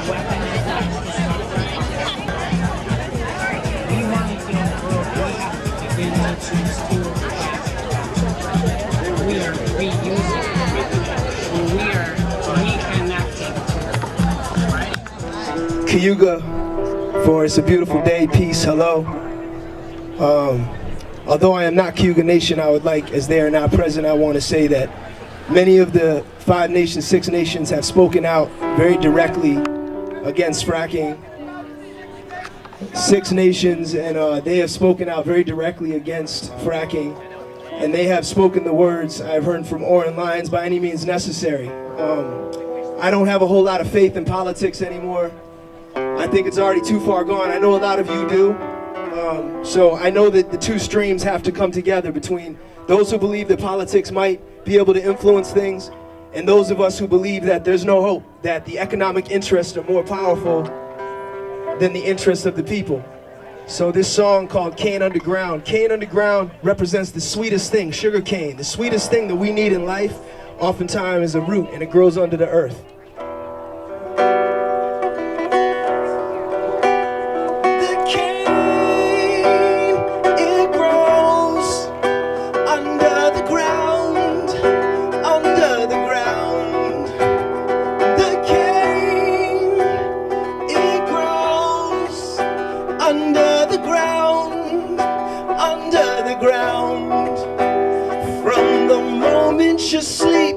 We are reusing. We are reconnecting. Right? Cayuga, for It's a Beautiful Day, peace, hello. Although I am not Cayuga Nation, I would like, as they are not present, I want to say that many of the 5 nations, 6 nations have spoken out very directly against fracking. 6 nations, and they have spoken out very directly against fracking. And they have spoken the words I've heard from Oren Lyons, by any means necessary. I don't have a whole lot of faith in politics anymore. I think it's already too far gone. I know a lot of you do. So I know that the two streams have to come together between those who believe that politics might be able to influence things and those of us who believe that there's no hope, that the economic interests are more powerful than the interests of the people. So this song called Cane Underground. Cane Underground represents the sweetest thing, sugar cane. The sweetest thing that we need in life oftentimes is a root, and it grows under the earth. You sleep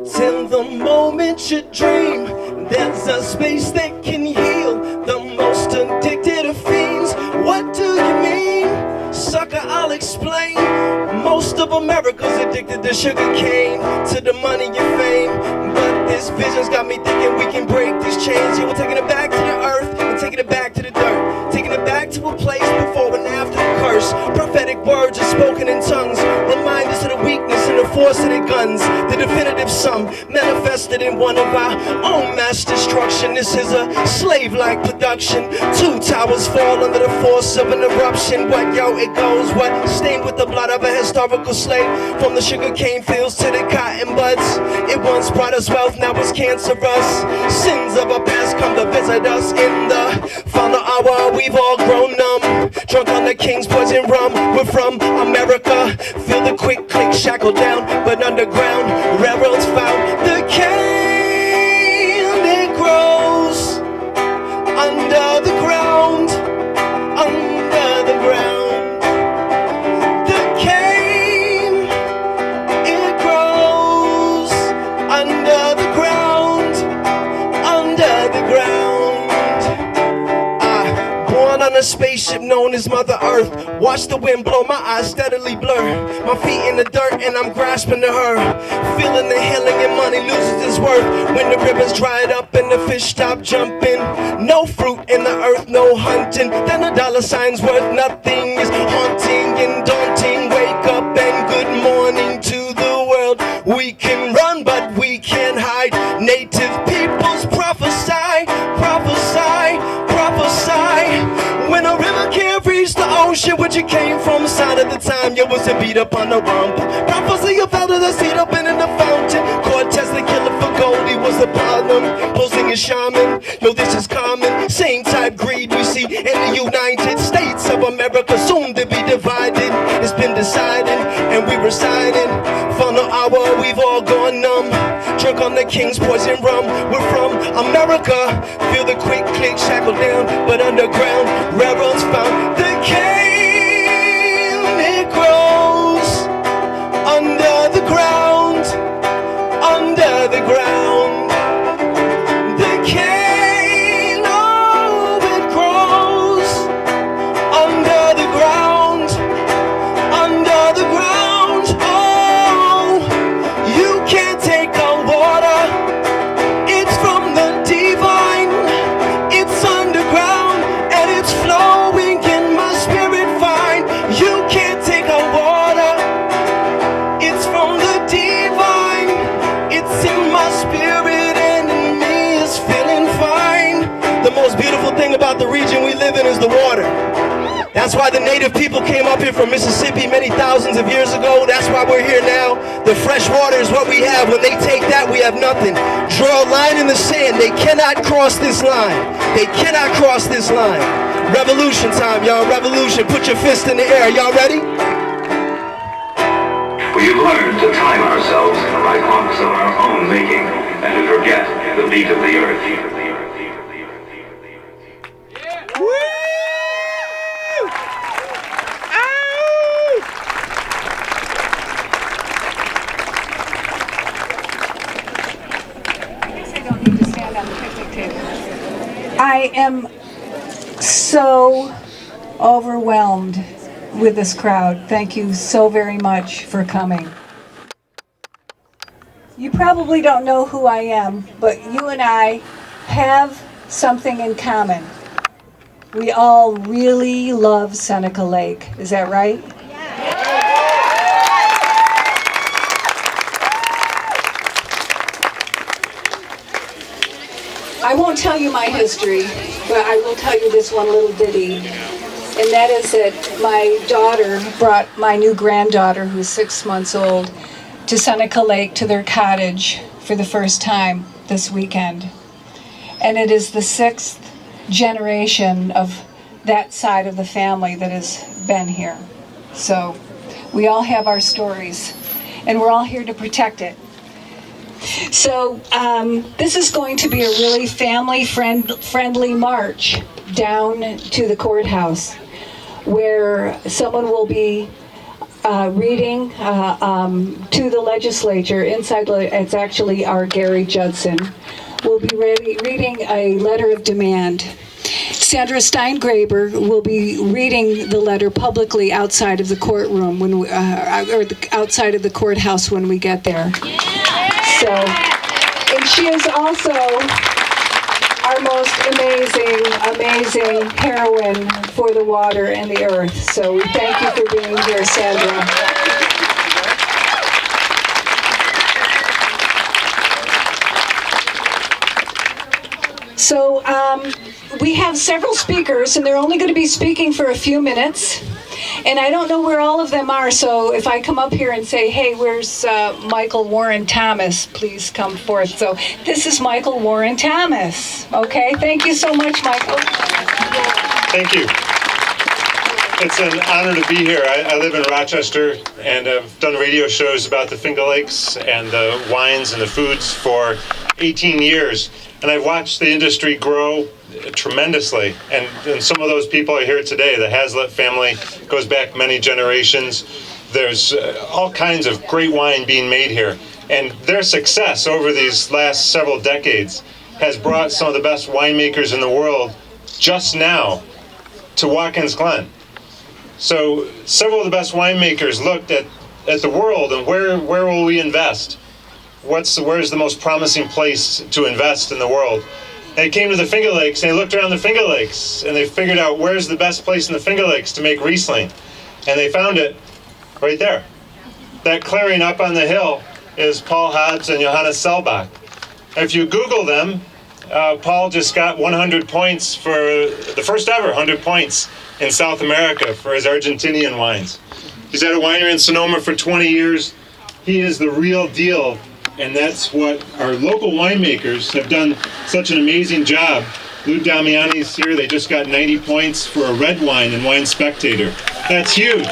till the moment you dream. There's a space that can heal the most addicted of fiends. What do you mean? Sucker, I'll explain. Most of America's addicted to sugar cane, to the money and fame. But this vision's got me thinking we can break these chains. Yeah, we're taking it back to the earth and taking it back to the dirt, taking it back to a place before and after the curse. Prophetic words are spoken in tongues, reminders of the weakness and the force of the guns. The definitive sum manifested in one of our own mass destruction. This is a slave-like production. 2 towers fall under the force of an eruption. What, yo, it goes, what? Stained with the blood of a historical slave. From the sugar cane fields to the cotton buds. It once brought us wealth, now it's cancerous. Sins of our past come to visit us in the final hour. We've all grown numb, drunk on the king's poison rum. We're from America. Feel the quick click, shackle down, but underground. Railroads found the cane. It grows under the ground, under the ground. The cane, it grows under the ground, under the ground. Born on a spaceship known as Mother Earth. Watch the wind blow, my eyes steadily blur. My feet in the dirt and I'm grasping to her. Feeling the healing and money loses its worth. When the rivers dried up and the fish stopped jumping. No fruit in the earth, no hunting. Then the dollar sign's worth nothing. Is haunting and daunting. Wake up and good morning to the world. We can run but we can't hide. Native peoples prophesy, prophesy, prophesy. When a river can't reach the ocean, which it came from, sign of the time, you was a beat up on the rump. Prophecy of elder the seed up in the fountain. Cortez the killer for gold, he was the problem. Posing as shaman, yo, this is common. Same type greed we see in the United States of America, soon to be divided. It's been decided, and we residing. Final hour, we've all gone numb. Drunk on the king's poison rum. We're from America. Feel the quick click, shackle down, but underground. Railroads found the cane. It grows under the ground, under the ground. The cane, oh, it grows under the ground, under the ground. Oh, you can't take our water. It's from the divine. It's underground and it's flowing in my spirit fine. You can't take our water. It's from the divine. It's in my spirit and in me is feeling fine. The most beautiful thing about the region we live in is the water. That's why the native people came up here from Mississippi many thousands of years ago. That's why we're here now. The fresh water is what we have. When they take that, we have nothing. Draw a line in the sand. They cannot cross this line. They cannot cross this line. Revolution time, y'all. Revolution. Put your fist in the air. Y'all ready? We've learned to time ourselves in the right honks of our own making and to forget the beat of the earth. I am so overwhelmed with this crowd. Thank you so very much for coming. You probably don't know who I am, but you and I have something in common. We all really love Seneca Lake. Is that right? I won't tell you my history, but I will tell you this one little ditty. And that is that my daughter brought my new granddaughter, who's 6 months old, to Seneca Lake, to their cottage for the first time this weekend. And it is the 6th generation of that side of the family that has been here. So we all have our stories, and we're all here to protect it. So this is going to be a really family-friendly march down to the courthouse, where someone will be reading to the legislature. Inside, it's actually our Gary Judson, will be reading a letter of demand. Sandra Steingraber will be reading the letter publicly outside of the courtroom or outside of the courthouse when we get there. So, and she is also our most amazing heroine for the water and the earth. So we thank you for being here, Sandra. So we have several speakers, and they're only going to be speaking for a few minutes. And I don't know where all of them are, so if I come up here and say, hey, where's Michael Warren Thomas, please come forth. So this is Michael Warren Thomas. Okay, thank you so much, Michael. Thank you. It's an honor to be here. I live in Rochester, and I've done radio shows about the Finger Lakes and the wines and the foods for 18 years. And I've watched the industry grow tremendously. And some of those people are here today. The Hazlitt family goes back many generations. There's all kinds of great wine being made here. And their success over these last several decades has brought some of the best winemakers in the world just now to Watkins Glen. So several of the best winemakers looked at the world and where will we invest? Where's the most promising place to invest in the world? And they came to the Finger Lakes, and they looked around the Finger Lakes, and they figured out where's the best place in the Finger Lakes to make Riesling. And they found it right there. That clearing up on the hill is Paul Hobbs and Johannes Selbach. If you Google them, Paul just got 100 points for the first ever 100 points in South America for his Argentinian wines. He's had a winery in Sonoma for 20 years. He is the real deal. And that's what our local winemakers have done such an amazing job. Lou Damiani's here. They just got 90 points for a red wine in Wine Spectator. That's huge.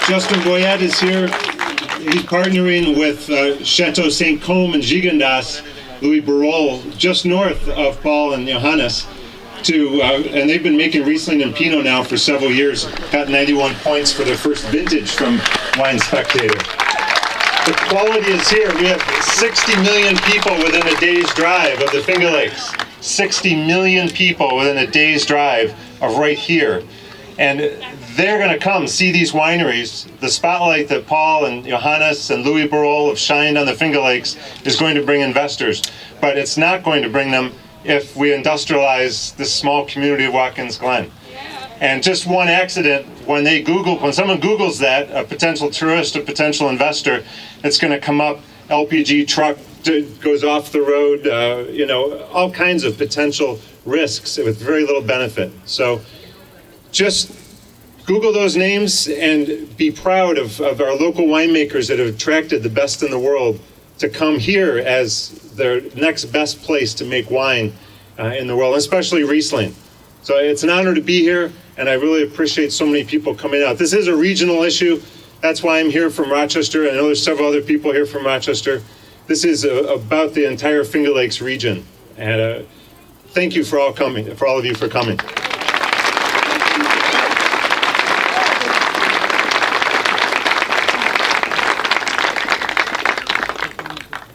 Justin Boyette is here. He's partnering with Chateau St. Côme and Gigondas, Louis Barol, just north of Paul and Johannes. And they've been making Riesling and Pinot now for several years. Got 91 points for their first vintage from Wine Spectator. The quality is here. We have 60 million people within a day's drive of the Finger Lakes. 60 million people within a day's drive of right here. And they're going to come see these wineries. The spotlight that Paul and Johannes and Louis Barol have shined on the Finger Lakes is going to bring investors. But it's not going to bring them if we industrialize this small community of Watkins Glen. And just one accident, when someone Googles that, a potential tourist, a potential investor, it's going to come up LPG truck goes off the road, all kinds of potential risks with very little benefit. So just Google those names and be proud of our local winemakers that have attracted the best in the world to come here as their next best place to make wine in the world, especially Riesling. So it's an honor to be here, and I really appreciate so many people coming out. This is a regional issue. That's why I'm here from Rochester. I know there's several other people here from Rochester. This is about the entire Finger Lakes region. And thank you for all of you for coming.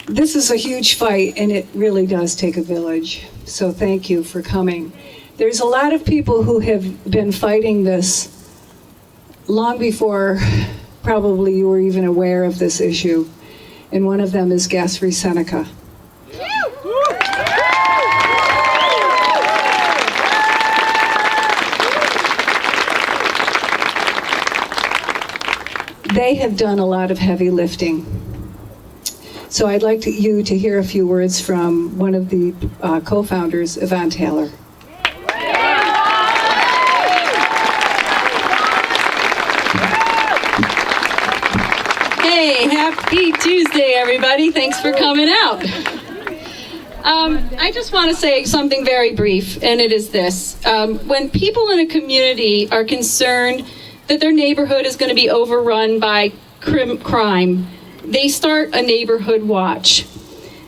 This is a huge fight, and it really does take a village. So thank you for coming. There's a lot of people who have been fighting this long before probably you were even aware of this issue. And one of them is Gasfrey Seneca. They have done a lot of heavy lifting. So I'd like you to hear a few words from one of the co-founders, Yvonne Taylor. Hey, happy Tuesday, everybody. Thanks for coming out. I just want to say something very brief, and it is this. When people in a community are concerned that their neighborhood is going to be overrun by crime, they start a neighborhood watch.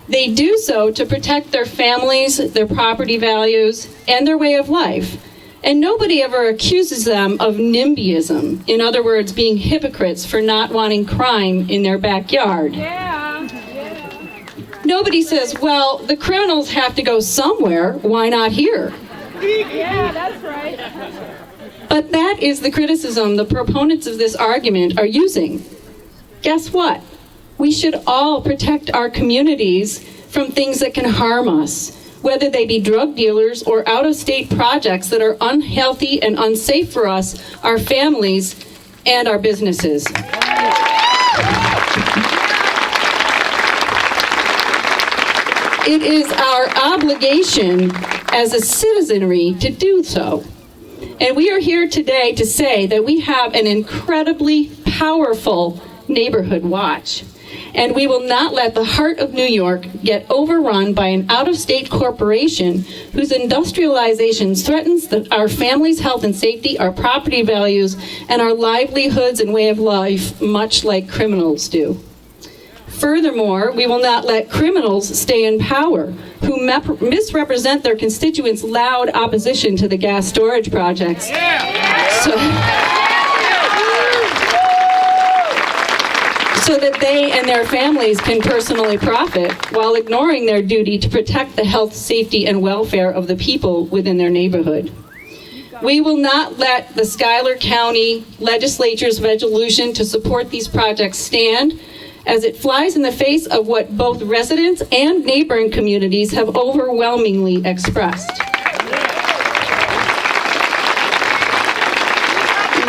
They do so to protect their families, their property values, and their way of life. And nobody ever accuses them of NIMBYism, in other words, being hypocrites for not wanting crime in their backyard. Nobody says, well, the criminals have to go somewhere, why not here? Yeah, that's right. But that is the criticism the proponents of this argument are using. Guess what? We should all protect our communities from things that can harm us, whether they be drug dealers or out-of-state projects that are unhealthy and unsafe for us, our families, and our businesses. It is our obligation as a citizenry to do so. And we are here today to say that we have an incredibly powerful neighborhood watch. And we will not let the heart of New York get overrun by an out-of-state corporation whose industrialization threatens our families' health and safety, our property values, and our livelihoods and way of life, much like criminals do. Furthermore, we will not let criminals stay in power who misrepresent their constituents' loud opposition to the gas storage projects. So that they and their families can personally profit while ignoring their duty to protect the health, safety, and welfare of the people within their neighborhood. We will not let the Schuyler County Legislature's resolution to support these projects stand, as it flies in the face of what both residents and neighboring communities have overwhelmingly expressed.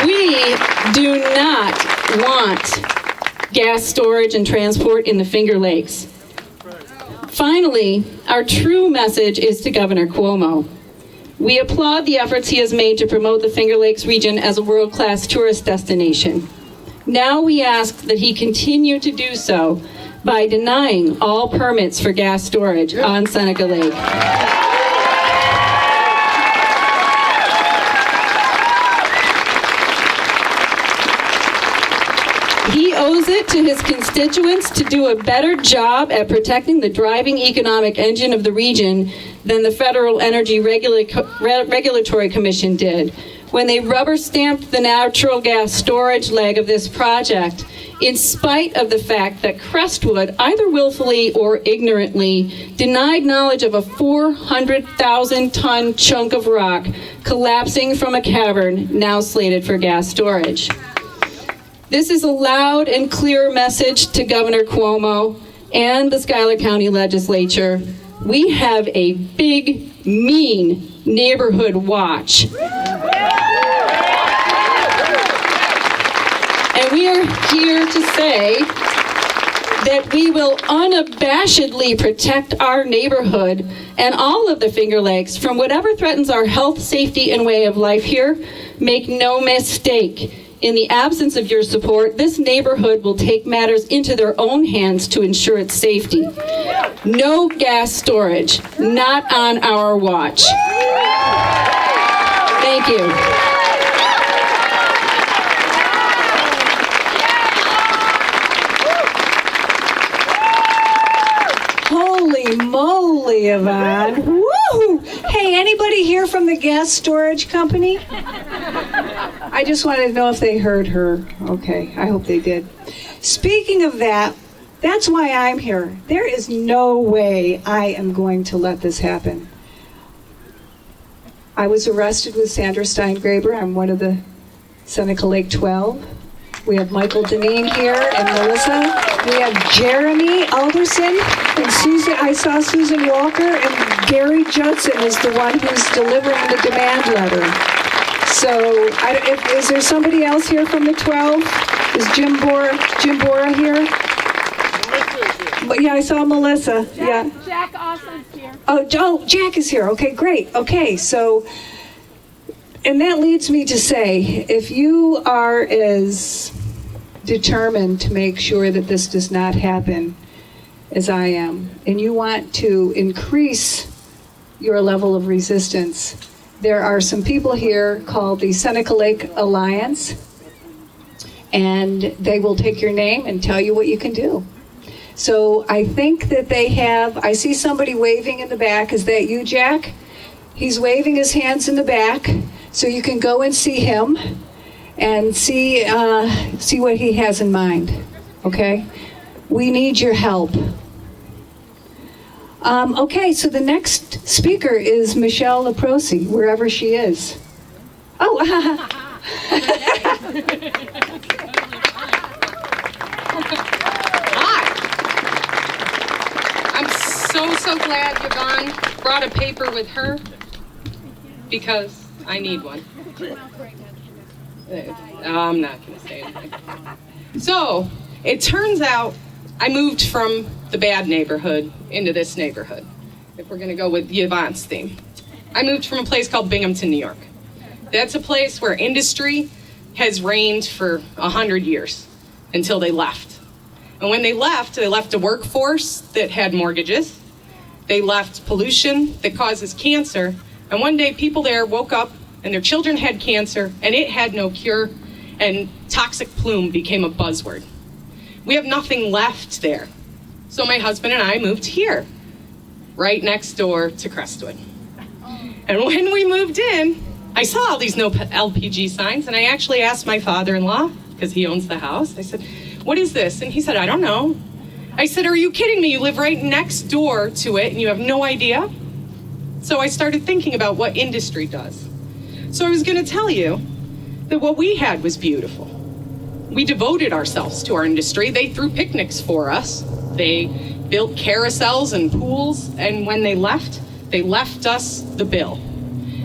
We do not want gas storage and transport in the Finger Lakes. Finally, our true message is to Governor Cuomo. We applaud the efforts he has made to promote the Finger Lakes region as a world-class tourist destination. Now we ask that he continue to do so by denying all permits for gas storage on Seneca Lake. He owes it to his constituents to do a better job at protecting the driving economic engine of the region than the Federal Energy Regulatory Commission did when they rubber-stamped the natural gas storage leg of this project, in spite of the fact that Crestwood, either willfully or ignorantly, denied knowledge of a 400,000-ton chunk of rock collapsing from a cavern now slated for gas storage. This is a loud and clear message to Governor Cuomo and the Schuyler County Legislature. We have a big, mean neighborhood watch. And we are here to say that we will unabashedly protect our neighborhood and all of the Finger Lakes from whatever threatens our health, safety, and way of life here. Make no mistake, in the absence of your support, this neighborhood will take matters into their own hands to ensure its safety. No gas storage, not on our watch. Thank you. Holy moly, Yvonne. Woo! Hey, anybody here from the gas storage company? I just wanted to know if they heard her. Okay, I hope they did. Speaking of that, that's why I'm here. There is no way I am going to let this happen. I was arrested with Sandra Steingraber. I'm one of the Seneca Lake 12. We have Michael Deneen here and Melissa. We have Jeremy Alderson and Susan. I saw Susan Walker, and Gary Judson is the one who's delivering the demand letter. So, is there somebody else here from the 12? Is Jim Bora here? But yeah, I saw Melissa. Yeah. Jack Austin's here. Oh, Jack is here. Okay, great. Okay, so, and that leads me to say, if you are as determined to make sure that this does not happen as I am, and you want to increase your level of resistance, there are some people here called the Seneca Lake Alliance, and they will take your name and tell you what you can do. So I think that they have, I see somebody waving in the back. Is that you, Jack? He's waving his hands in the back, so you can go and see him and see what he has in mind, okay? We need your help. Okay, so the next speaker is Michelle Leprosi, wherever she is. Oh, I'm so glad Yvonne brought a paper with her, because I need one. I'm not going to say anything. So, it turns out I moved from the bad neighborhood into this neighborhood, if we're going to go with Yvonne's theme. I moved from a place called Binghamton, New York. That's a place where industry has reigned for 100 years until they left. And when they left a workforce that had mortgages. They left pollution that causes cancer. And one day people there woke up and their children had cancer and it had no cure, and toxic plume became a buzzword. We have nothing left there. So my husband and I moved here, right next door to Crestwood. And when we moved in, I saw all these no LPG signs, and I actually asked my father-in-law, because he owns the house, I said, "What is this?" And he said, "I don't know." I said, "Are you kidding me? You live right next door to it and you have no idea?" So I started thinking about what industry does. So I was going to tell you that what we had was beautiful. We devoted ourselves to our industry. They threw picnics for us. They built carousels and pools, and when they left us the bill.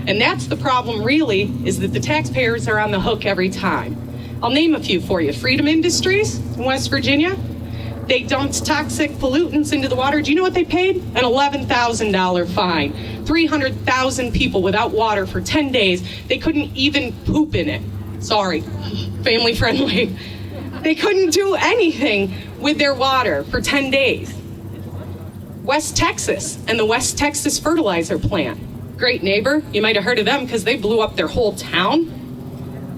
And that's the problem, really, is that the taxpayers are on the hook every time. I'll name a few for you. Freedom Industries in West Virginia. They dumped toxic pollutants into the water. Do you know what they paid? An $11,000 fine. 300,000 people without water for 10 days. They couldn't even poop in it. Sorry, family friendly. They couldn't do anything with their water for 10 days. West Texas and the West Texas fertilizer plant. Great neighbor. You might have heard of them because they blew up their whole town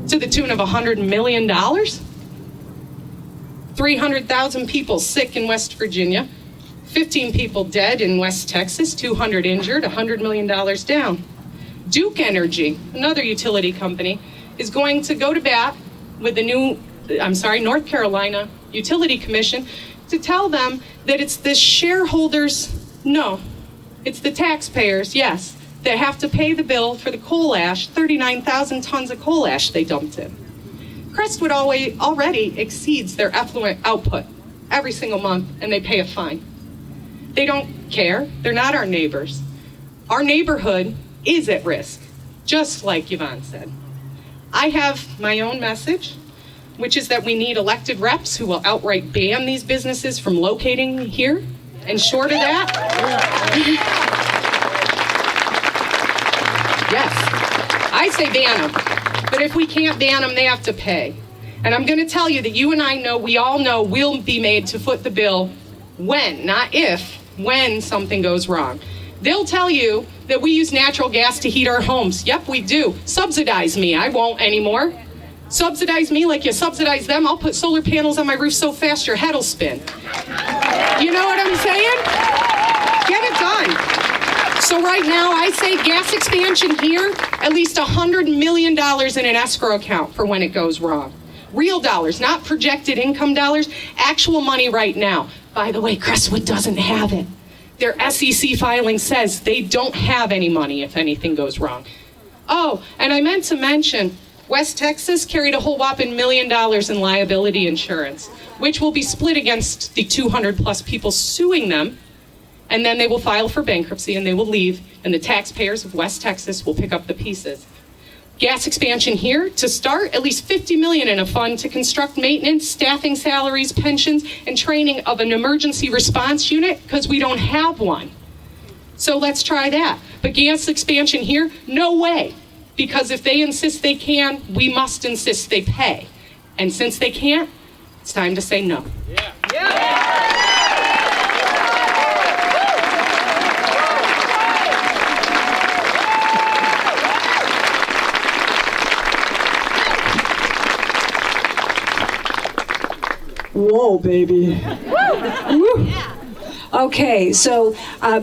to the tune of $100 million. 300,000 people sick in West Virginia, 15 people dead in West Texas, 200 injured, $100 million down. Duke Energy, another utility company, is going to go to bat with the North Carolina Utility Commission to tell them that it's the shareholders, no, it's the taxpayers, yes, that have to pay the bill for the coal ash, 39,000 tons of coal ash they dumped in. Crestwood already exceeds their effluent output every single month, and they pay a fine. They don't care. They're not our neighbors. Our neighborhood is at risk, just like Yvonne said. I have my own message. which is that we need elected reps who will outright ban these businesses from locating here. And short of that, yes, I say ban them. But if we can't ban them, they have to pay. And I'm going to tell you that you and I know, we all know, we'll be made to foot the bill when, not if, when something goes wrong. They'll tell you that we use natural gas to heat our homes. Yep, we do. Subsidize me. I won't anymore. Subsidize me like you subsidize them. I'll put solar panels on my roof so fast your head will spin. You know what I'm saying? Get it done. So right now, I say gas expansion here, at least $100 million in an escrow account for when it goes wrong. Real dollars, not projected income dollars, actual money right now. By the way, Crestwood doesn't have it. Their SEC filing says they don't have any money if anything goes wrong. Oh, and I meant to mention, West Texas carried a whole whopping $1 million in liability insurance, which will be split against the 200 plus people suing them, and then they will file for bankruptcy and they will leave, and the taxpayers of West Texas will pick up the pieces. Gas expansion here, to start, at least $50 million in a fund to construct maintenance, staffing salaries, pensions, and training of an emergency response unit, because we don't have one. So let's try that. But gas expansion here, no way. Because if they insist they can, we must insist they pay. And since they can't, it's time to say no. Whoa, baby. Woo. Okay, so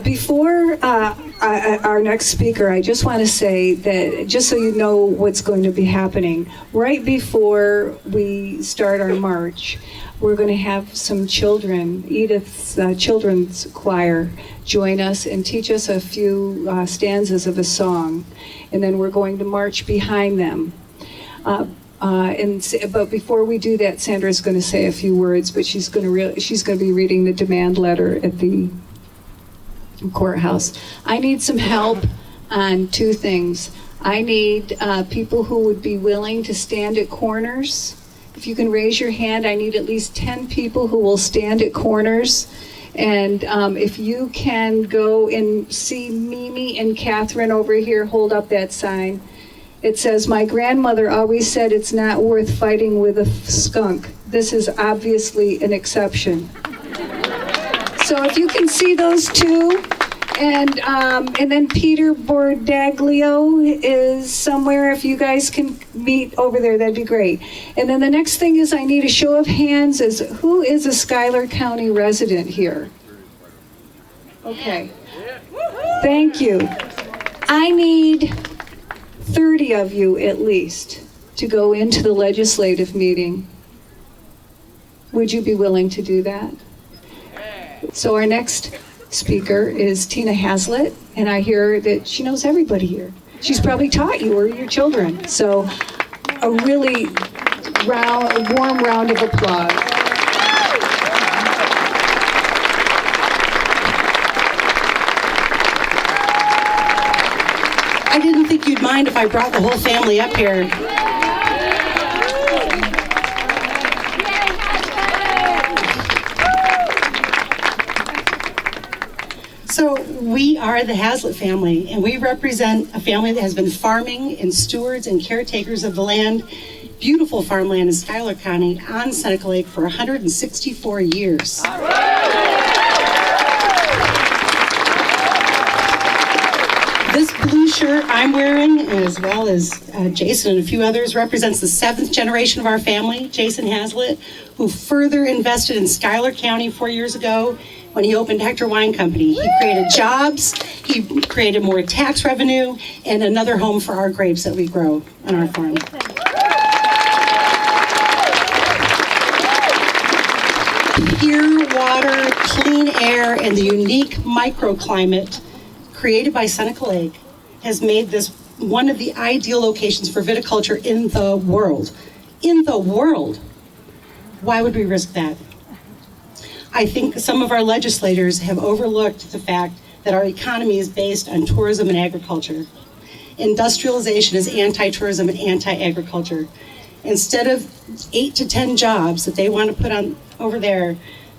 before our next speaker, I just want to say that, just so you know what's going to be happening, right before we start our march, we're going to have some children, Edith's children's choir, join us and teach us a few stanzas of a song, and then we're going to march behind them. But before we do that, Sandra's going to say a few words, but she's going to be reading the demand letter at the courthouse. I need some help on two things. I need people who would be willing to stand at corners. If you can raise your hand, I need at least 10 people who will stand at corners. And if you can go and see Mimi and Catherine over here, hold up that sign. It says, "My grandmother always said it's not worth fighting with a skunk. This is obviously an exception." So if you can see those two, and then Peter Bordaglio is somewhere. If you guys can meet over there, that'd be great. And then the next thing is I need a show of hands as who is a Schuyler County resident here? Okay. Thank you. I need 30 of you at least to go into the legislative meeting. Would you be willing to do that? So our next speaker is Tina Hazlitt, and I hear that she knows everybody here. She's probably taught you or your children. So a really warm round of applause. I didn't think you'd mind if I brought the whole family up here. So we are the Hazlitt family, and we represent a family that has been farming and stewards and caretakers of the land, beautiful farmland in Schuyler County on Seneca Lake for 164 years. This blue shirt I'm wearing, as well as Jason and a few others, represents the 7th generation of our family, Jason Hazlitt, who further invested in Schuyler County 4 years ago when he opened Hector Wine Company. He created jobs, he created more tax revenue, and another home for our grapes that we grow on our farm. Pure water, clean air, and the unique microclimate created by Seneca Lake has made this one of the ideal locations for viticulture in the world. In the world. Why would we risk that? I think some of our legislators have overlooked the fact that our economy is based on tourism and agriculture. Industrialization is anti-tourism and anti-agriculture. instead of 8 to 10 jobs that they want to put on over there,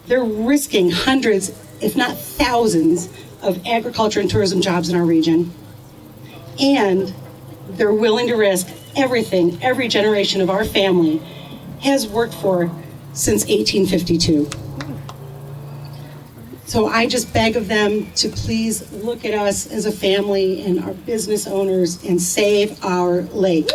they're risking hundreds, if not thousands, of agriculture and tourism jobs in our region. And they're willing to risk everything every generation of our family has worked for since 1852. So I just beg of them to please look at us as a family and our business owners and save our lake.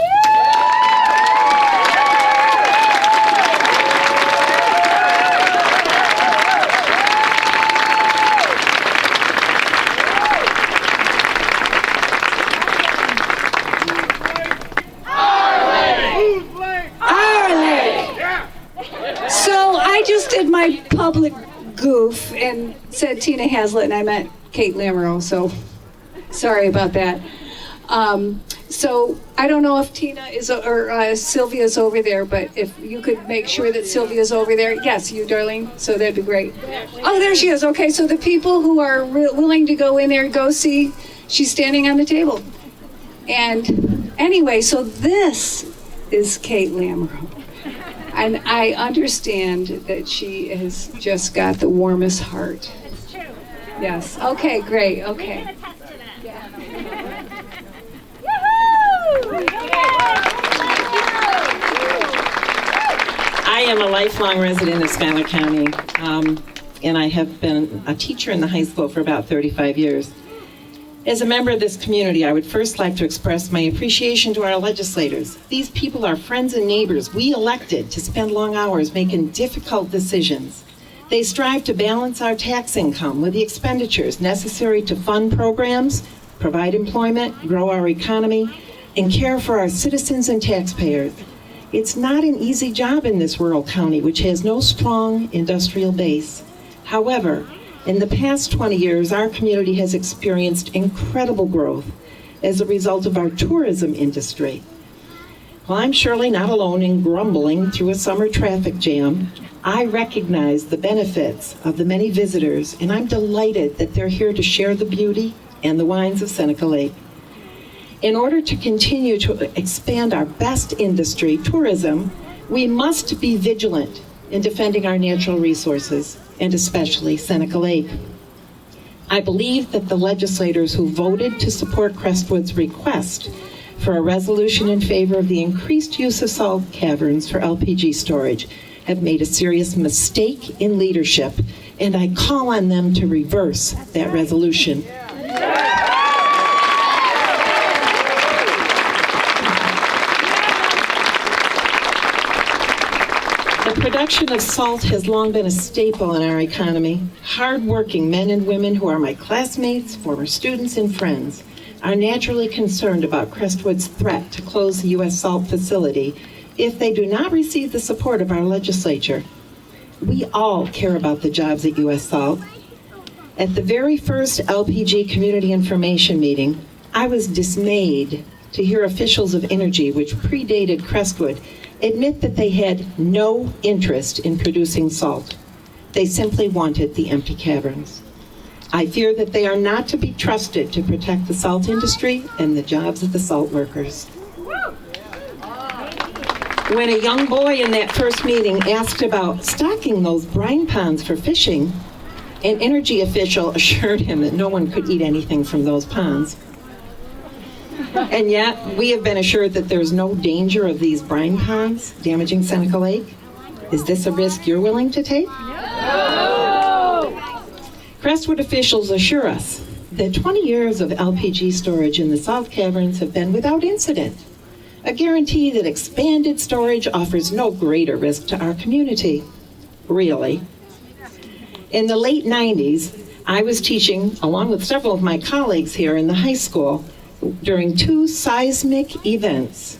My public goof and said Tina Hazlitt and I meant Kate Lamoureux, so sorry about that. So I don't know if Tina is or Sylvia's over there, but if you could make sure that Sylvia's over there. Yes, you, darling. So that'd be great. Oh, there she is. Okay, so the people who are willing to go in there, go see. She's standing on the table. And anyway, so this is Kate Lamoureux. And I understand that she has just got the warmest heart. It's true. Yes. Okay, great. Okay. I can attest to that. Yeah. I am a lifelong resident of Schuyler County, and I have been a teacher in the high school for about 35 years. As a member of this community, I would first like to express my appreciation to our legislators. These people are friends and neighbors we elected to spend long hours making difficult decisions. They strive to balance our tax income with the expenditures necessary to fund programs, provide employment, grow our economy, and care for our citizens and taxpayers. It's not an easy job in this rural county, which has no strong industrial base. However, in the past 20 years, our community has experienced incredible growth as a result of our tourism industry. While I'm surely not alone in grumbling through a summer traffic jam, I recognize the benefits of the many visitors, and I'm delighted that they're here to share the beauty and the wines of Seneca Lake. In order to continue to expand our best industry, tourism, we must be vigilant in defending our natural resources, and especially Seneca Lake. I believe that the legislators who voted to support Crestwood's request for a resolution in favor of the increased use of salt caverns for LPG storage have made a serious mistake in leadership, and I call on them to reverse that resolution. The production of salt has long been a staple in our economy. Hard-working men and women who are my classmates, former students, and friends are naturally concerned about Crestwood's threat to close the U.S. Salt facility if they do not receive the support of our legislature. We all care about the jobs at U.S. Salt. At the very first LPG community information meeting, I was dismayed to hear officials of Energy, which predated Crestwood, admit that they had no interest in producing salt. They simply wanted the empty caverns. I fear that they are not to be trusted to protect the salt industry and the jobs of the salt workers. When a young boy in that first meeting asked about stocking those brine ponds for fishing, an Energy official assured him that no one could eat anything from those ponds. And yet, we have been assured that there's no danger of these brine ponds damaging Seneca Lake. Is this a risk you're willing to take? No! Crestwood officials assure us that 20 years of LPG storage in the salt caverns have been without incident, a guarantee that expanded storage offers no greater risk to our community. Really. In the late 90s, I was teaching, along with several of my colleagues here in the high school, during two seismic events,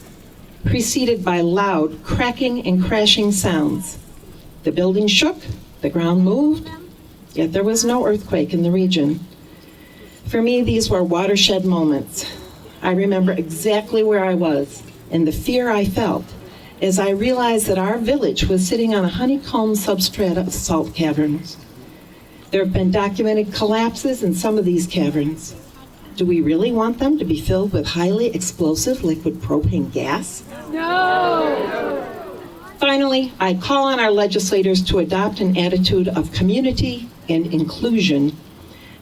preceded by loud cracking and crashing sounds. The building shook, the ground moved, yet there was no earthquake in the region. For me, these were watershed moments. I remember exactly where I was and the fear I felt as I realized that our village was sitting on a honeycomb substrate of salt caverns. There have been documented collapses in some of these caverns. Do we really want them to be filled with highly explosive liquid propane gas? No! Finally, I call on our legislators to adopt an attitude of community and inclusion.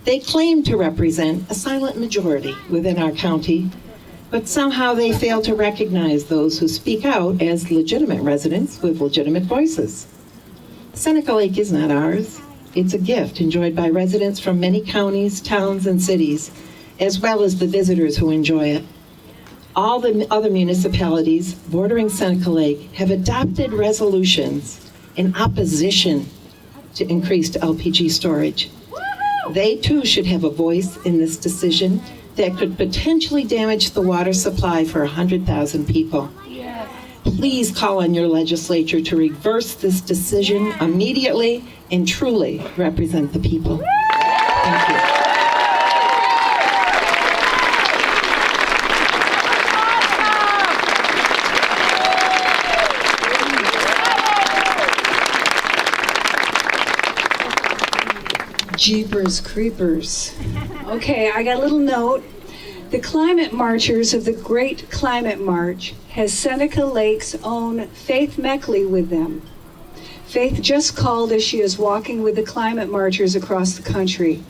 They claim to represent a silent majority within our county, but somehow they fail to recognize those who speak out as legitimate residents with legitimate voices. Seneca Lake is not ours. It's a gift enjoyed by residents from many counties, towns, and cities, as well as the visitors who enjoy it. All the other municipalities bordering Seneca Lake have adopted resolutions in opposition to increased LPG storage. They too should have a voice in this decision that could potentially damage the water supply for 100,000 people. Please call on your legislature to reverse this decision immediately and truly represent the people. Thank you. Jeepers creepers. Okay, I got a little note. The climate marchers of the Great Climate March has Seneca Lake's own Faith Meckley with them. Faith just called as she is walking with the climate marchers across the country.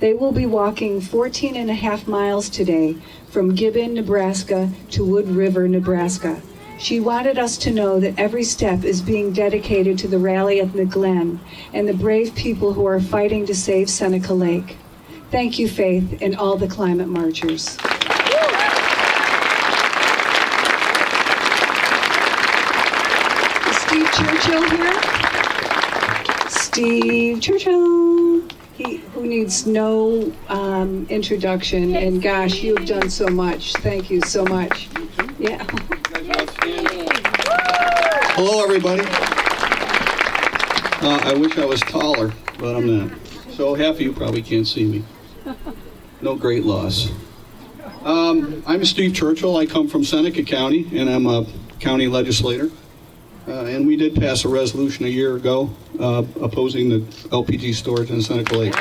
They will be walking 14 and a half miles today from Gibbon, Nebraska to Wood River, Nebraska. She wanted us to know that every step is being dedicated to the rally at the Glen and the brave people who are fighting to save Seneca Lake. Thank you, Faith, and all the climate marchers. Is Steve Churchill here? Steve Churchill. Who needs no introduction, and gosh, you've done so much. Thank you so much. Yeah. Hello, everybody. I wish I was taller, but I'm not. So half of you probably can't see me. No great loss. I'm Steve Churchill. I come from Seneca County, and I'm a county legislator. And we did pass a resolution a year ago opposing the LPG storage in Seneca Lake.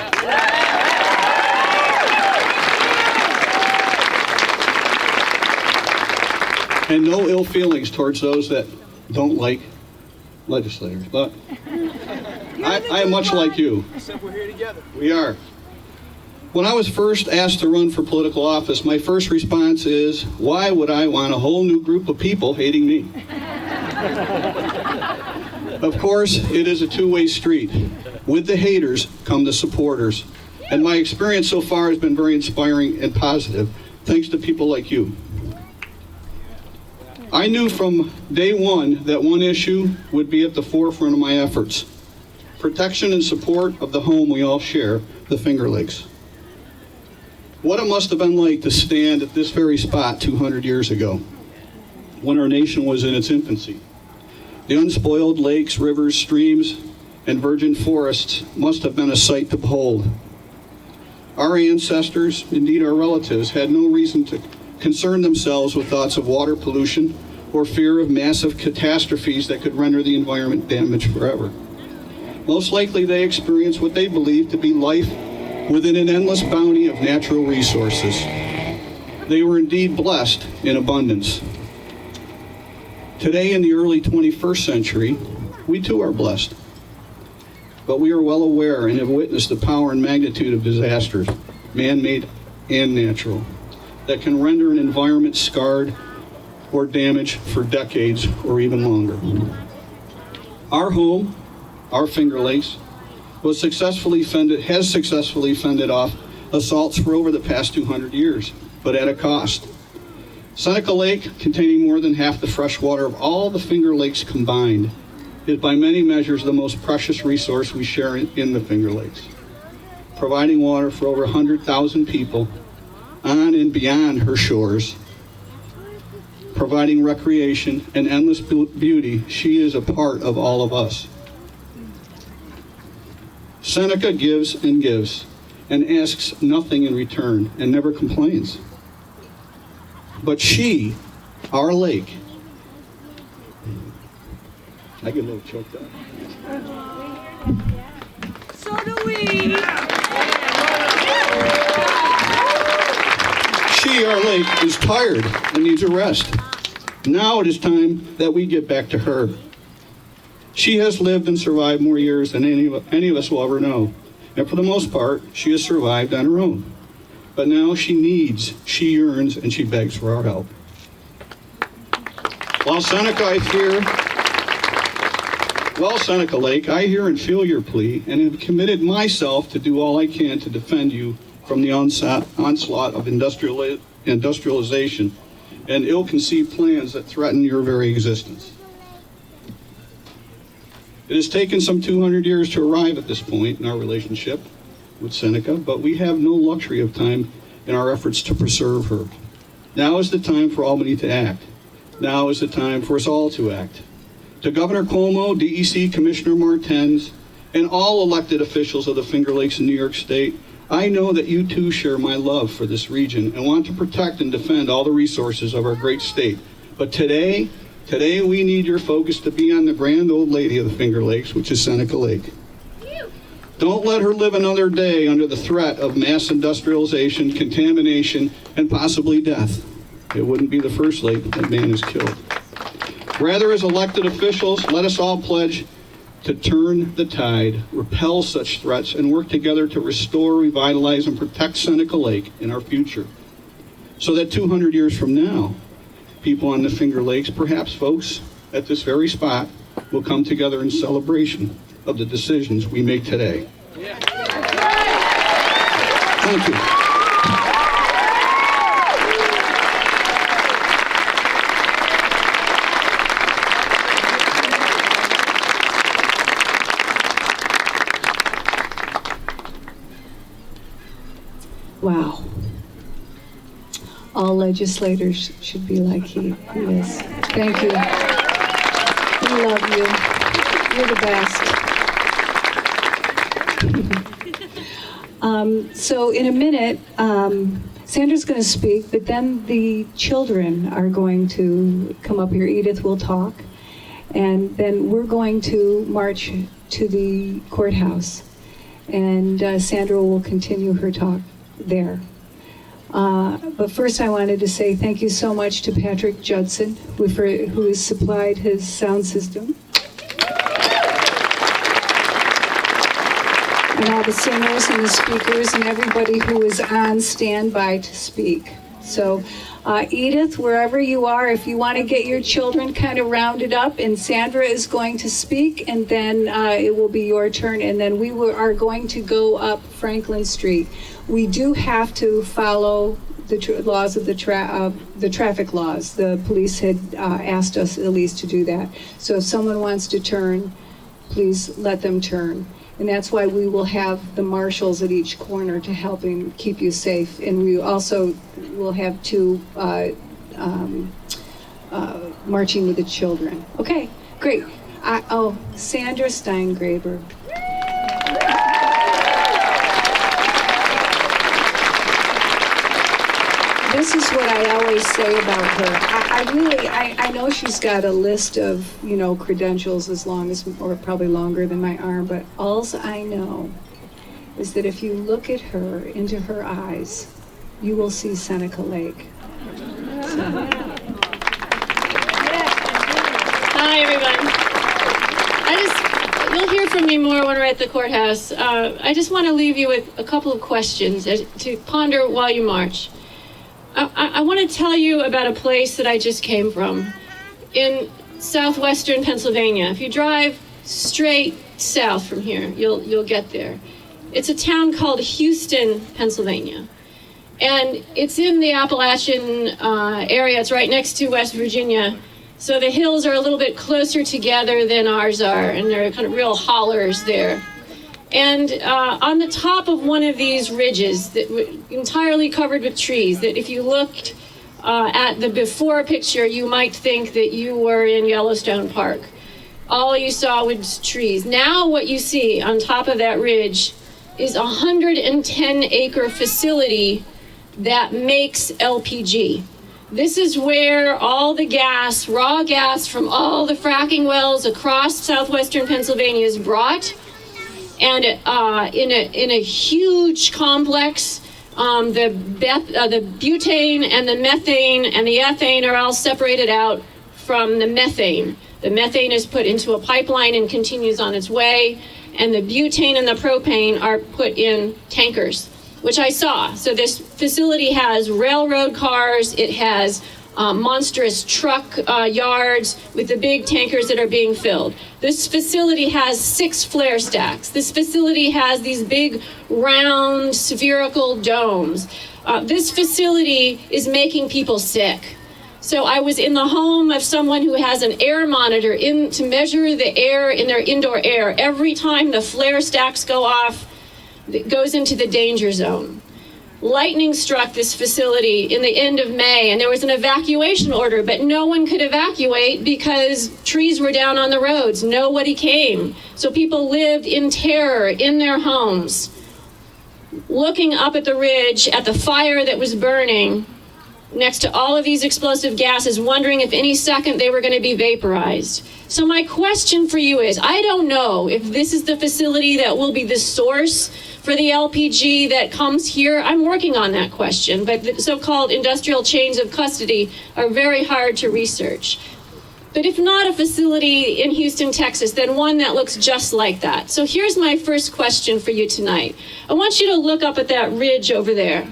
And no ill feelings towards those that don't like legislators, but I am much like you. Except we're here together. We are. When I was first asked to run for political office, my first response is, why would I want a whole new group of people hating me? Of course, it is a two-way street. With the haters come the supporters. And my experience so far has been very inspiring and positive, thanks to people like you. I knew from day one that one issue would be at the forefront of my efforts: protection and support of the home we all share, the Finger Lakes. What it must have been like to stand at this very spot 200 years ago, when our nation was in its infancy. The unspoiled lakes, rivers, streams, and virgin forests must have been a sight to behold. Our ancestors, indeed our relatives, had no reason to concern themselves with thoughts of water pollution or fear of massive catastrophes that could render the environment damaged forever. Most likely they experienced what they believed to be life within an endless bounty of natural resources. They were indeed blessed in abundance. Today, in the early 21st century, we too are blessed. But we are well aware and have witnessed the power and magnitude of disasters, man-made and natural, that can render an environment scarred or damaged for decades or even longer. Our home, our Finger Lakes, has successfully fended off assaults for over the past 200 years, but at a cost. Seneca Lake, containing more than half the fresh water of all the Finger Lakes combined, is by many measures the most precious resource we share in the Finger Lakes, providing water for over 100,000 people on and beyond her shores, providing recreation and endless beauty. She is a part of all of us. Seneca gives and asks nothing in return and never complains. But she, our lake, I get a little choked up. So do we. She, our lake, is tired and needs a rest. Now it is time that we get back to her. She has lived and survived more years than any of us will ever know. And for the most part, she has survived on her own. But now she needs, she yearns, and she begs for our help. While Seneca Lake, I hear and feel your plea and have committed myself to do all I can to defend you from the onslaught of industrialization and ill-conceived plans that threaten your very existence. It has taken some 200 years to arrive at this point in our relationship with Seneca, but we have no luxury of time in our efforts to preserve her. Now is the time for Albany to act. Now is the time for us all to act. To Governor Cuomo, DEC Commissioner Martens, and all elected officials of the Finger Lakes in New York State, I know that you too share my love for this region and want to protect and defend all the resources of our great state. But today we need your focus to be on the grand old lady of the Finger Lakes, which is Seneca Lake. Don't let her live another day under the threat of mass industrialization, contamination, and possibly death. It wouldn't be the first lake that man has killed. Rather, as elected officials, let us all pledge to turn the tide, repel such threats, and work together to restore, revitalize, and protect Seneca Lake in our future. So that 200 years from now, people on the Finger Lakes, perhaps folks at this very spot, will come together in celebration of the decisions we make today. Thank you. Wow. All legislators should be like he is. Thank you. We love you. You're the best. So in a minute, Sandra's going to speak, but then the children are going to come up here. Edith will talk, and then we're going to march to the courthouse, and Sandra will continue her talk there. But first I wanted to say thank you so much to Patrick Judson, who has supplied his sound system. And all the singers and the speakers and everybody who is on standby to speak. So Edith, wherever you are, if you want to get your children kind of rounded up, and Sandra is going to speak, and then it will be your turn, and then we are going to go up Franklin Street. We do have to follow the laws of the traffic laws. The police had asked us at least to do that. So if someone wants to turn, please let them turn. And that's why we will have the marshals at each corner to help and keep you safe. And we also will have two marching with the children. Okay, great. Sandra Steingraber. This is what I always say about her. I know she's got a list of, credentials as long as, or probably longer than my arm, but alls I know is that if you look at her, into her eyes, you will see Seneca Lake. Hi, everyone. You'll hear from me more when we're at the courthouse. I just want to leave you with a couple of questions to ponder while you march. I want to tell you about a place that I just came from in southwestern Pennsylvania. If you drive straight south from here, you'll get there. It's a town called Houston, Pennsylvania. And it's in the Appalachian area. It's right next to West Virginia. So the hills are a little bit closer together than ours are, and there are kind of real hollers there. And on the top of one of these ridges that were entirely covered with trees, that if you looked at the before picture, you might think that you were in Yellowstone Park. All you saw was trees. Now what you see on top of that ridge is a 110-acre facility that makes LPG. This is where all the gas, raw gas from all the fracking wells across southwestern Pennsylvania is brought. And in a huge complex, the butane and the methane and the ethane are all separated out from the methane. The methane is put into a pipeline and continues on its way, and the butane and the propane are put in tankers, which I saw. So this facility has railroad cars, it has monstrous truck yards with the big tankers that are being filled. This facility has 6 flare stacks. This facility has these big round spherical domes. This facility is making people sick. So I was in the home of someone who has an air monitor to measure the air in their indoor air. Every time the flare stacks go off, it goes into the danger zone. Lightning struck this facility in the end of May, and there was an evacuation order, but no one could evacuate because trees were down on the roads. Nobody came. So people lived in terror in their homes, looking up at the ridge at the fire that was burning next to all of these explosive gases, wondering if any second they were going to be vaporized. So my question for you is, I don't know if this is the facility that will be the source for the LPG that comes here. I'm working on that question, but the so-called industrial chains of custody are very hard to research. But if not a facility in Houston, Texas, then one that looks just like that. So here's my first question for you tonight. I want you to look up at that ridge over there.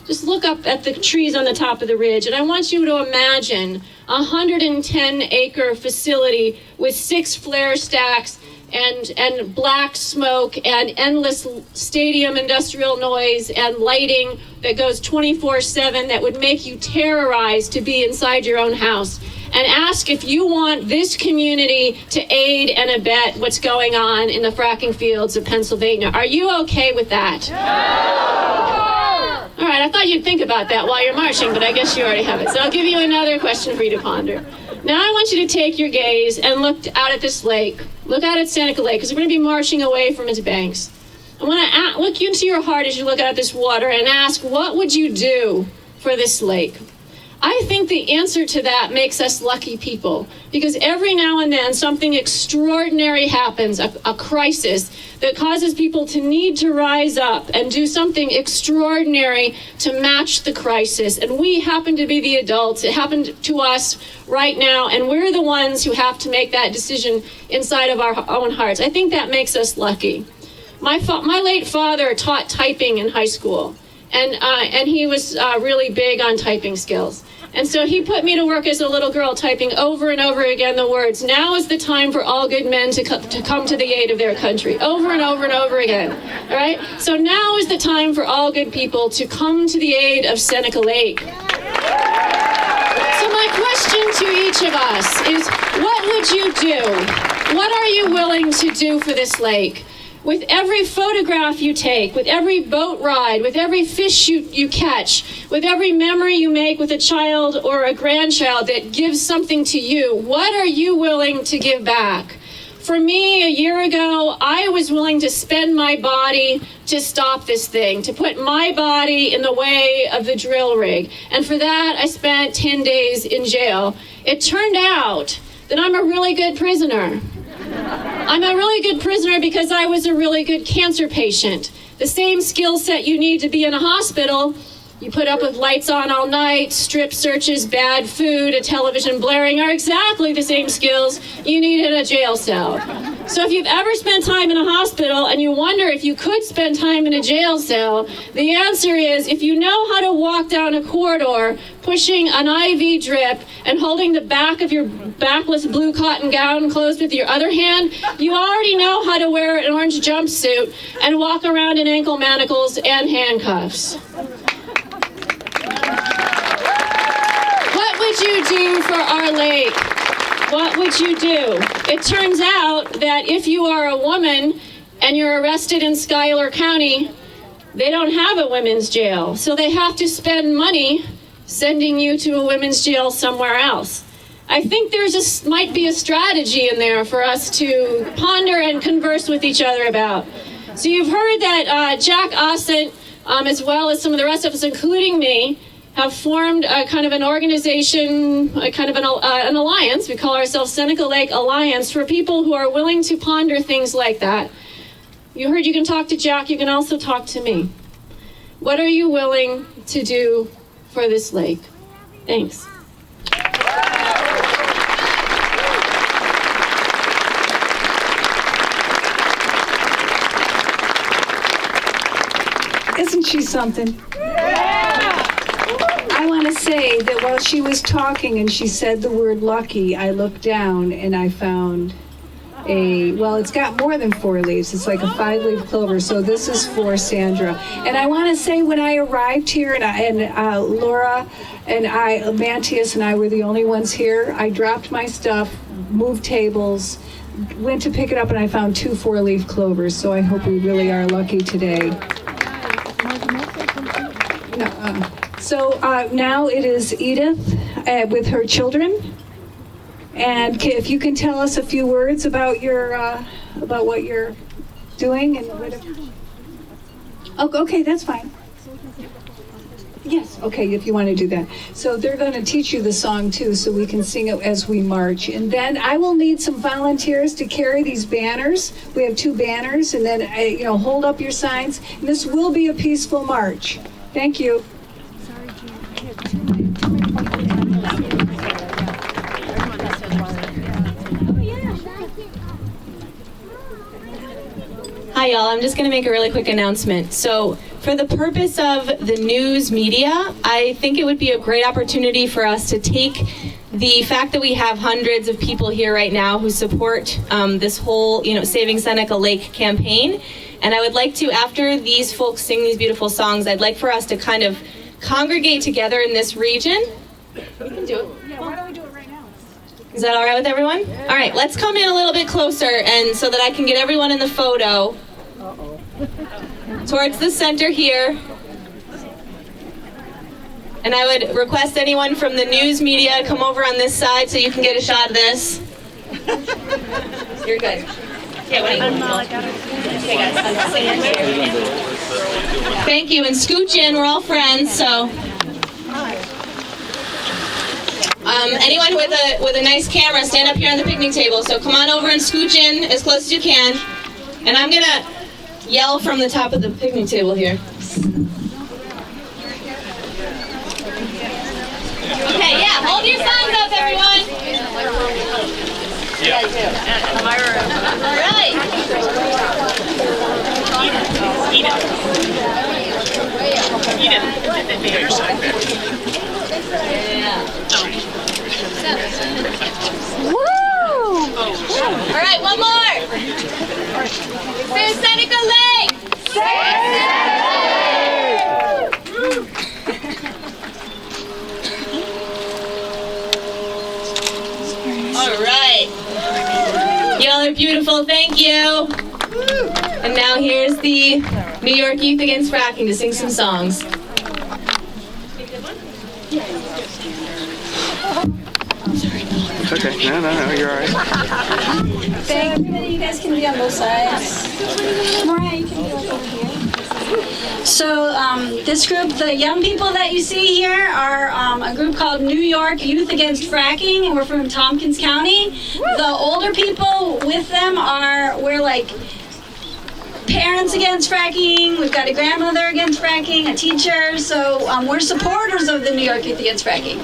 Just look up at the trees on the top of the ridge, and I want you to imagine a 110-acre facility with 6 flare stacks and black smoke and endless stadium industrial noise and lighting that goes 24/7 that would make you terrorized to be inside your own house. And ask if you want this community to aid and abet what's going on in the fracking fields of Pennsylvania. Are you okay with that? No! All right, I thought you'd think about that while you're marching, but I guess you already have it. So I'll give you another question for you to ponder. Now I want you to take your gaze and look out at this lake. Look out at Seneca Lake, because we're going to be marching away from its banks. I want to look into your heart as you look out at this water and ask, what would you do for this lake? I think the answer to that makes us lucky people, because every now and then something extraordinary happens, a crisis that causes people to need to rise up and do something extraordinary to match the crisis. And we happen to be the adults. It happened to us right now, and we're the ones who have to make that decision inside of our own hearts. I think that makes us lucky. My late father taught typing in high school, and he was really big on typing skills. And so he put me to work as a little girl typing over and over again the words, "Now is the time for all good men to come to the aid of their country," over and over and over again, all right? So now is the time for all good people to come to the aid of Seneca Lake. So my question to each of us is, what would you do? What are you willing to do for this lake? With every photograph you take, with every boat ride, with every fish you catch, with every memory you make with a child or a grandchild that gives something to you, what are you willing to give back? For me, a year ago, I was willing to spend my body to stop this thing, to put my body in the way of the drill rig. And for that, I spent 10 days in jail. It turned out that I'm a really good prisoner. I'm a really good prisoner because I was a really good cancer patient. The same skill set you need to be in a hospital. You put up with lights on all night, strip searches, bad food, a television blaring are exactly the same skills you need in a jail cell. So if you've ever spent time in a hospital and you wonder if you could spend time in a jail cell, the answer is, if you know how to walk down a corridor pushing an IV drip and holding the back of your backless blue cotton gown closed with your other hand, you already know how to wear an orange jumpsuit and walk around in ankle manacles and handcuffs. What would you do for our lake? What would you do? It turns out that if you are a woman and you're arrested in Schuyler County, they don't have a women's jail. So they have to spend money sending you to a women's jail somewhere else. I think might be a strategy in there for us to ponder and converse with each other about. So you've heard that Jack Ossett, as well as some of the rest of us, including me, have formed a kind of an organization, a kind of an alliance. We call ourselves Seneca Lake Alliance, for people who are willing to ponder things like that. You heard you can talk to Jack, you can also talk to me. What are you willing to do for this lake? Thanks. Isn't she something? I want to say that while she was talking and she said the word lucky, I looked down and I found it's got more than 4 leaves. It's like a 5-leaf clover. So this is for Sandra. And I want to say when I arrived here and Laura and Mantius and I were the only ones here, I dropped my stuff, moved tables, went to pick it up, and I found 2 4-leaf clovers. So I hope we really are lucky today. So now it is Edith with her children. And if you can tell us a few words about your about what you're doing and whatever. Oh, okay, that's fine. Yes, okay, if you want to do that. So they're going to teach you the song too, so we can sing it as we march. And then I will need some volunteers to carry these banners. We have 2 banners, and then hold up your signs. And this will be a peaceful march. Thank you. Hi y'all, I'm just going to make a really quick announcement. So for the purpose of the news media, I think it would be a great opportunity for us to take the fact that we have hundreds of people here right now who support this whole, Saving Seneca Lake campaign. And I would like to, after these folks sing these beautiful songs, I'd like for us to kind of congregate together in this region. We can do it. Yeah, why don't we do it right now? Is that all right with everyone? All right, let's come in a little bit closer and so that I can get everyone in the photo. Towards the center here. And I would request anyone from the news media come over on this side so you can get a shot of this. You're good. Yeah, what do you Thank you, and scooch in, we're all friends, so. Anyone with a nice camera, stand up here on the picnic table. So come on over and scooch in as close as you can. And I'm gonna yell from the top of the picnic table here. Okay, yeah, hold your signs up, everyone. Yeah. All right. Edith. Get your sign back. Woo! All right, one more. Say Seneca Lake. All right. Y'all are beautiful. Thank you. And now here's the New York Youth Against Fracking to sing some songs. It's okay. No, you're all right. Thank you. You guys can be on both sides. Mariah, you can be over here. So this group, the young people that you see here are a group called New York Youth Against Fracking, and we're from Tompkins County. The older people with them we're like parents against fracking, we've got a grandmother against fracking, a teacher, so we're supporters of the New York Youth Against Fracking.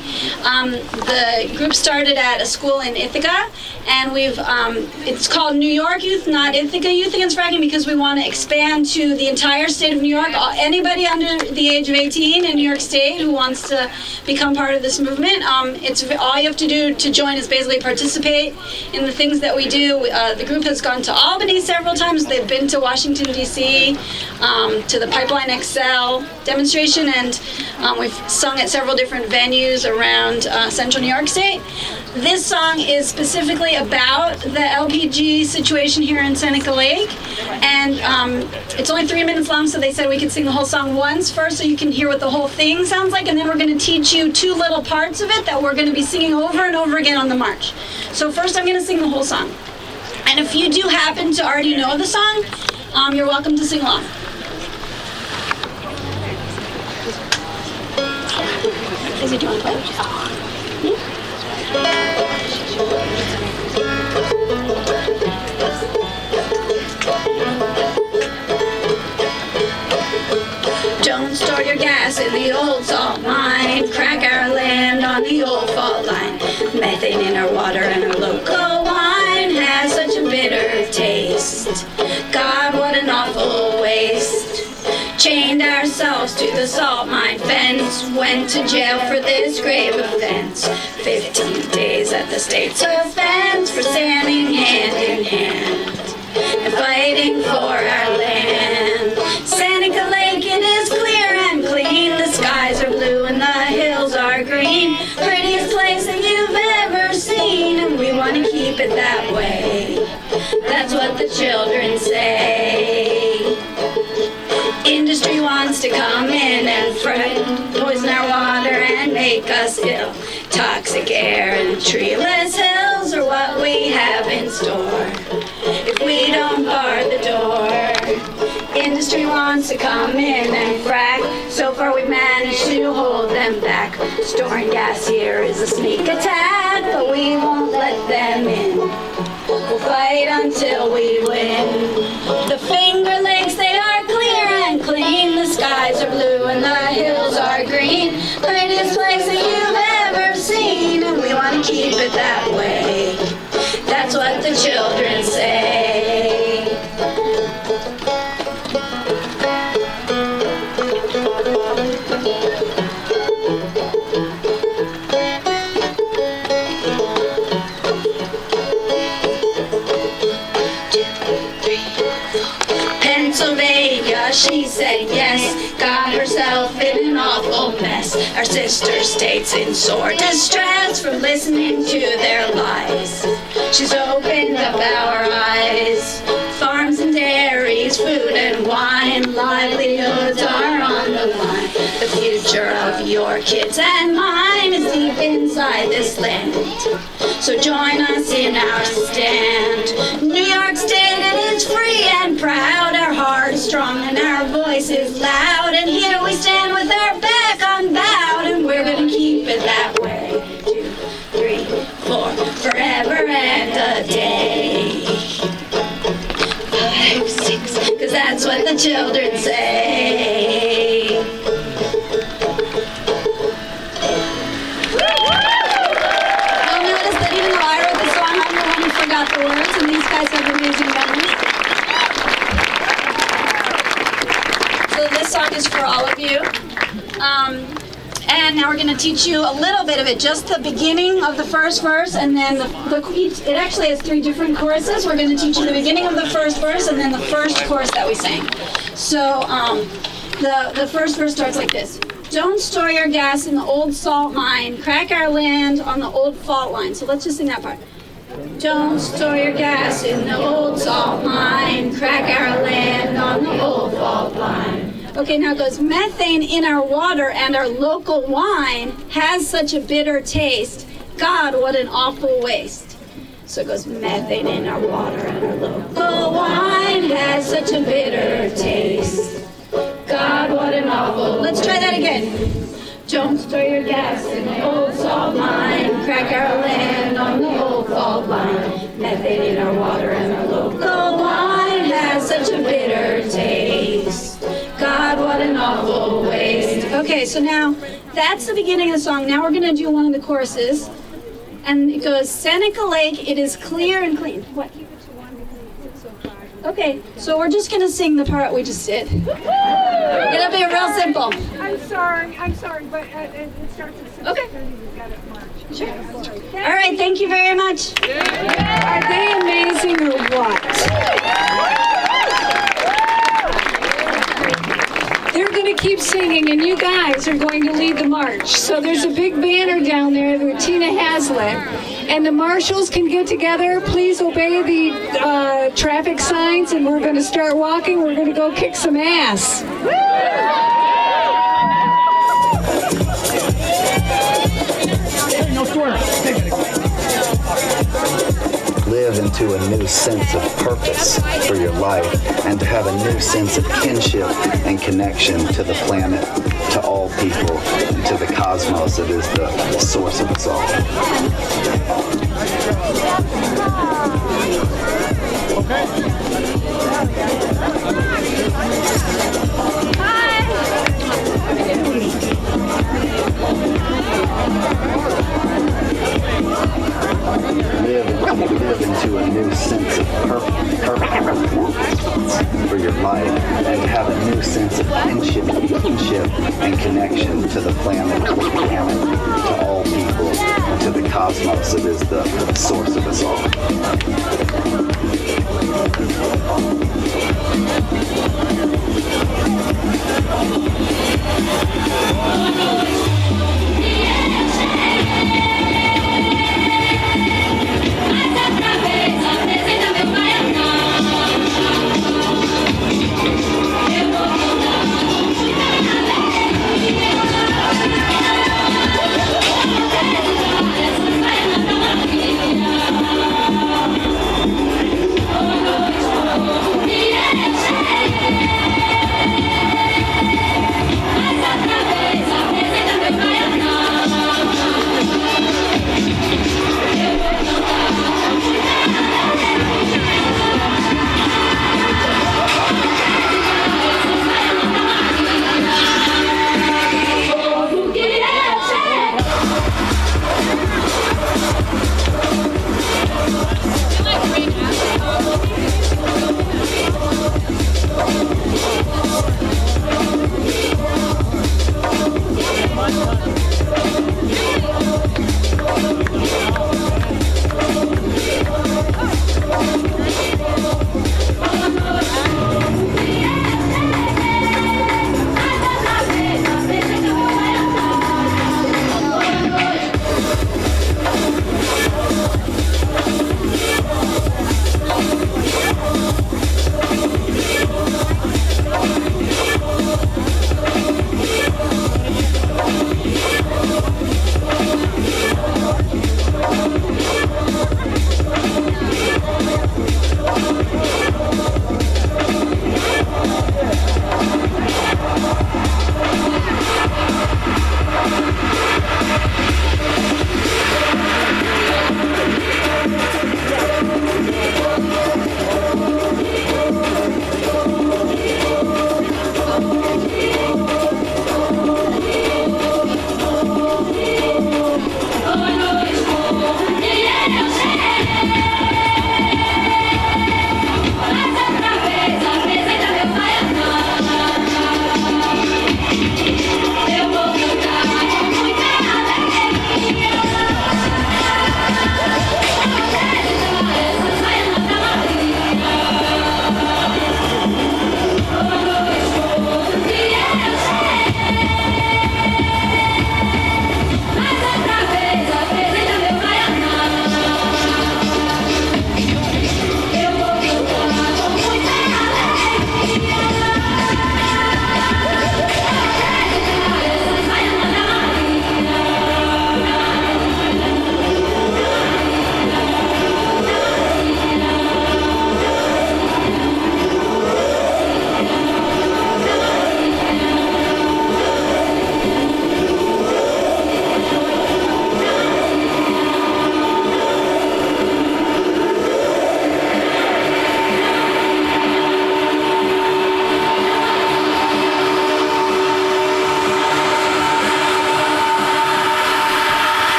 The group started at a school in Ithaca, and it's called New York Youth, not Ithaca Youth Against Fracking, because we want to expand to the entire state of New York. Anybody under the age of 18 in New York State who wants to become part of this movement, it's all you have to do to join is basically participate in the things that we do. The group has gone to Albany several times. They've been to Washington, D.C., to the Pipeline XL demonstration, and we've sung at several different venues around central New York State. This song is specifically about the LPG situation here in Seneca Lake, and it's only 3 minutes long, so they said we could sing the whole song once first so you can hear what the whole thing sounds like, and then we're going to teach you 2 little parts of it that we're going to be singing over and over again on the march. So first I'm going to sing the whole song. And if you do happen to already know the song, you're welcome to sing along. Is it doing well? Don't store your gas in the old salt mine. Crack our land on the old fault line. Methane in our water and our local wine has such a bitter taste. God, what an awful waste. chained ourselves to the salt mine fence, went to jail for this grave offense. 15 days at the state's offense for standing hand in hand and fighting for our land. Seneca Lake, it is clear and clean. The skies are blue and the hills are green. Prettiest place that you've ever seen, and we want to keep it that way. That's what the children say. Industry wants to come in and fret, poison our water and make us ill. Toxic air and treeless hills are what we have in store if we don't bar the door. Industry wants to come in and frack. So far we've managed to hold them back. Storing gas here is a sneak attack, but we won't let them in. We'll fight until we win. The Finger Lakes, they are clear and clean. The skies are blue and the hills are green. Prettiest place that you've ever seen, and we want to keep it that way. That's what the children say. Pennsylvania, she said yes, got herself in an awful mess. Our sister states in sore distress from listening to their lies. She's opened up our eyes. Farms and dairies, food and wine, livelihoods are on the line. The future of your kids and mine is deep inside this land. So join us in our stand. New York State, it is free and proud. Our heart is strong and our voice is loud. And here we stand with our back unbowed, and we're gonna keep it that way. 2, 3, 4, forever and a day. 5, 6, 'cause that's what the children say. You'll notice that even though I wrote the song, I'm the one who forgot the words, and these guys have amazing memories. So this song is for all of you. And now we're going to teach you a little bit of it, just the beginning of the first verse, and then it actually has 3 different choruses. We're going to teach you the beginning of the first verse, and then the first chorus that we sang. So the first verse starts like this. Don't store your gas in the old salt mine, crack our land on the old fault line. So let's just sing that part. Don't store your gas in the old salt mine, crack our land on the old fault line. Okay, now it goes, methane in our water and our local wine has such a bitter taste. God, what an awful waste. So it goes, methane in our water and our local wine has such a bitter taste. God, what an awful... Let's try that again. Don't store your gas in the old salt mine, crack our land on the old fault line. Methane in our water and our local wine has such a bitter taste. God, what an awful waste. Okay, so now that's the beginning of the song. Now we're going to do one of the choruses. And it goes, Seneca Lake, it is clear and clean. What? Okay, so we're just going to sing the part we just did. It'll be real simple. I'm sorry, but it starts at 6:30. Okay. We've got it march. Sure. All right, thank you very much. Are they amazing or what? They're going to keep singing, and you guys are going to lead the march. So there's a big banner down there that Tina has lit, and the marshals can get together. Please obey the traffic signs, and we're going to start walking. We're going to go kick some ass. Live into a new sense of purpose for your life, and to have a new sense of kinship and connection to the planet, to all people, and to the cosmos that is the source of us all. Live into a new sense of purpose for your life, and to have a new sense sense of kinship and connection to the planet, to all people, and to the cosmos that is the source of us all.